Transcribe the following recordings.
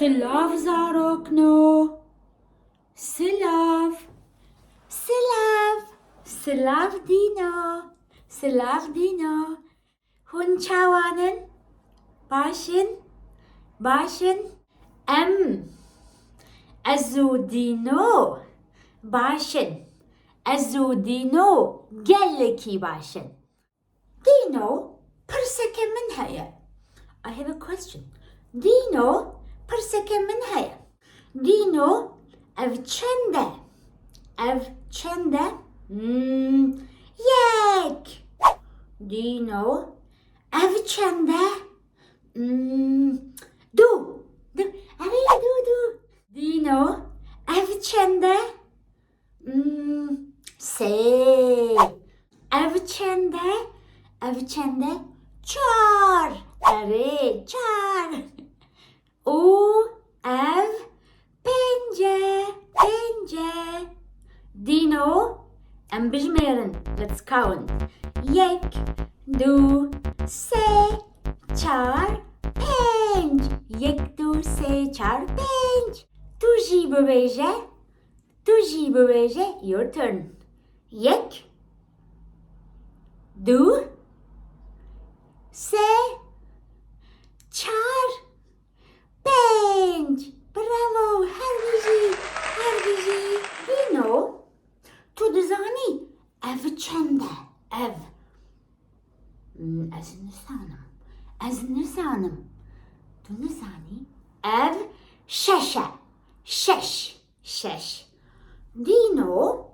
Silav zarokno. Silav. Silav. Silav dino. Silav dino. Hun çavanın. Başın. Azudino. Başın. Azudino. Gelleki başın. Dino. Perseke min haya. I have a question. Dino. Perseke min haya. Dino. Ev çende. Yek. Dino. Ev çende. Du. Araya du. Dino. Ev çende. Se. Ev çende. Çar. Are. Çar. O. Ev. Pence. Dino. En bijmeren. Let's count. Yek. Du. Se. Çar. Penc. Yek. Du. Se. Çar. Penc. Tuji bebeje. Your turn. Yek. Du. Se. Çar. Penc. Bravo. Herbici. Dino. Tu dizani. Ev çende. Ev. Ez nizanım. Tu nizani. Ev. Şeş. Dino.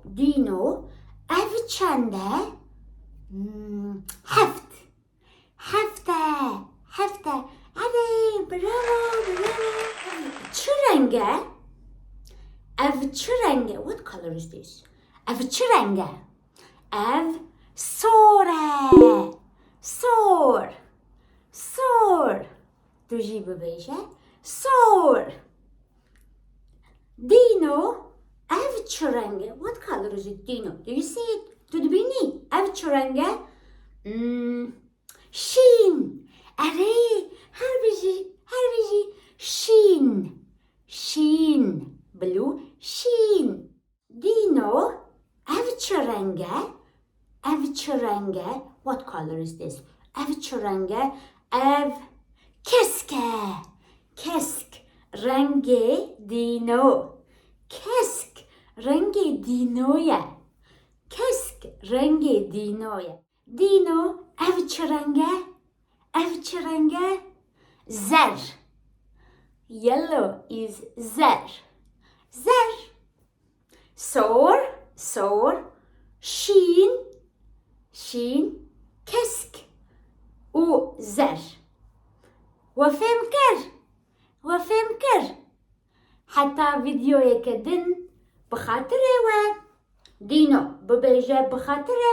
Ev çende. Hefte. Hadi bravo. Çürenge. Ev çürenge. What color is this? Ev çürenge. Ev sore. Sor. Tuji bebeje. Sor. Dino. Ev çürenge. What color is it, Dino? Do you see it? Tudbini. Ev çürenge. Şin. Are. Herbici. Şin. Blue. Şin. Dino. Ev çürenge. What color is this? Ev çürenge. Ev keske. Rengi Dino. Kesk. Rengi Dino'ya. Dino. Ev çürenge. Zer. Yellow is zer. Sor. Şin. Kesk. U zer. وفهم كر حتى فيديو يكدن بخاطره دينو ببيجة بخاطره